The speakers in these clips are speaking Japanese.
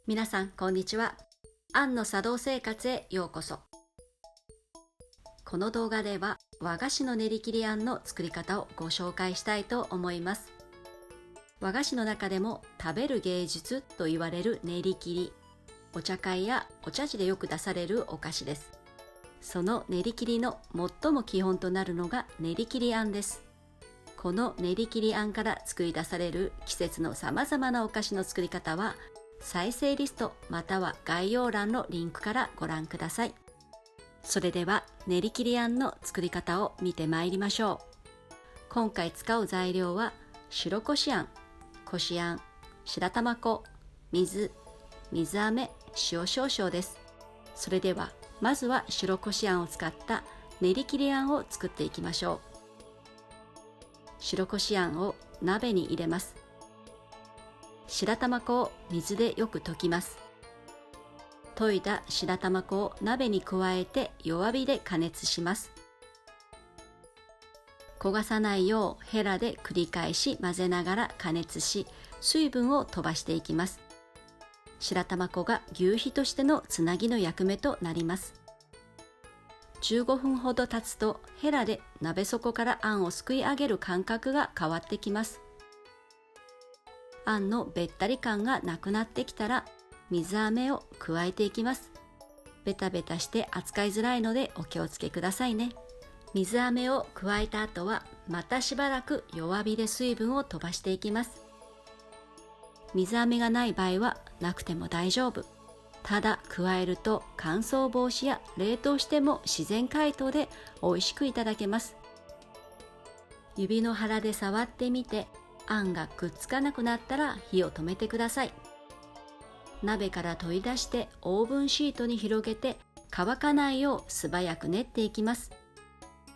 皆さんこんにちは。アンの茶道生活へようこそ。この動画では和菓子の練り切りあんの作り方をご紹介したいと思います。和菓子の中でも食べる芸術と言われる練り切り、お茶会やお茶事でよく出されるお菓子です。その練り切りの最も基本となるのが練り切りあんです。この練り切りあんから作り出される季節のさまざまなお菓子の作り方は再生リストまたは概要欄のリンクからご覧ください。それでは練り切りあんの作り方を見てまいりましょう。今回使う材料は白こしあん、こしあん、白玉粉、水、水飴、塩少々です。それではまずは白こしあんを使った練り切りあんを作っていきましょう。白こしあんを鍋に入れます。白玉粉を水でよく溶きます。溶いた白玉粉を鍋に加えて弱火で加熱します。焦がさないようヘラで繰り返し混ぜながら加熱し、水分を飛ばしていきます。白玉粉が求肥としてのつなぎの役目となります。15分ほど経つとヘラで鍋底からあんをすくい上げる感覚が変わってきます。あんのべったり感がなくなってきたら水飴を加えていきます。ベタベタして扱いづらいのでお気をつけくださいね。水飴を加えた後はまたしばらく弱火で水分を飛ばしていきます。水飴がない場合はなくても大丈夫。ただ加えると乾燥防止や冷凍しても自然解凍で美味しくいただけます。指の腹で触ってみてあんがくっつかなくなったら火を止めてください。鍋から取り出してオーブンシートに広げて乾かないよう素早く練っていきます。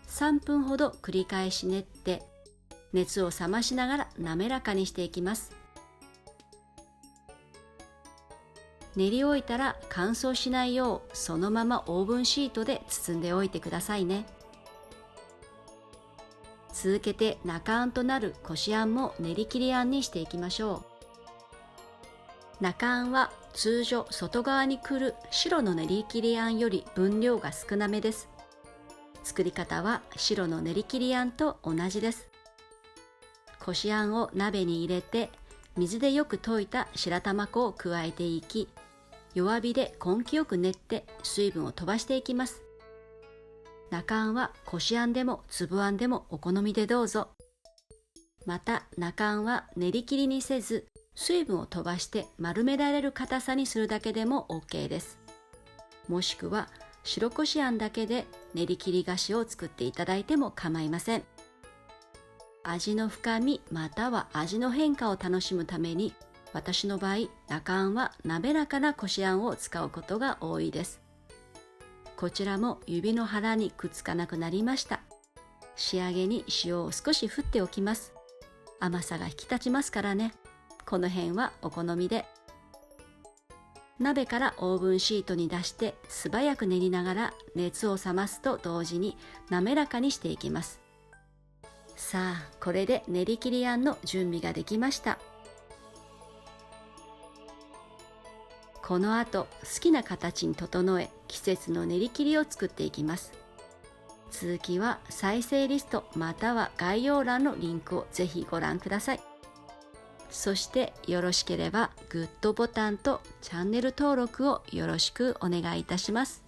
3分ほど繰り返し練って熱を冷ましながら滑らかにしていきます。練り終えたら乾燥しないようそのままオーブンシートで包んでおいてくださいね。続けて中あんとなるこしあんも練り切りあんにしていきましょう。中あんは通常外側に来る白の練り切りあんより分量が少なめです。作り方は白の練り切りあんと同じです。こしあんを鍋に入れて水でよく溶いた白玉粉を加えていき、弱火で根気よく練って水分を飛ばしていきます。中あんはこしあんでも粒あんでもお好みでどうぞ。また中あんは練り切りにせず水分を飛ばして丸められる硬さにするだけでも OK です。もしくは白こしあんだけで練り切り菓子を作っていただいても構いません。味の深みまたは味の変化を楽しむために私の場合中あんは滑らかなこしあんを使うことが多いです。こちらも指の腹にくっつかなくなりました。仕上げに塩を少し振っておきます。甘さが引き立ちますからね。この辺はお好みで。鍋からオーブンシートに出して素早く練りながら熱を冷ますと同時に滑らかにしていきます。さあこれで練り切りあんの準備ができました。この後好きな形に整え季節の練り切りを作っていきます。続きは再生リストまたは概要欄のリンクをぜひご覧ください。そしてよろしければグッドボタンとチャンネル登録をよろしくお願いいたします。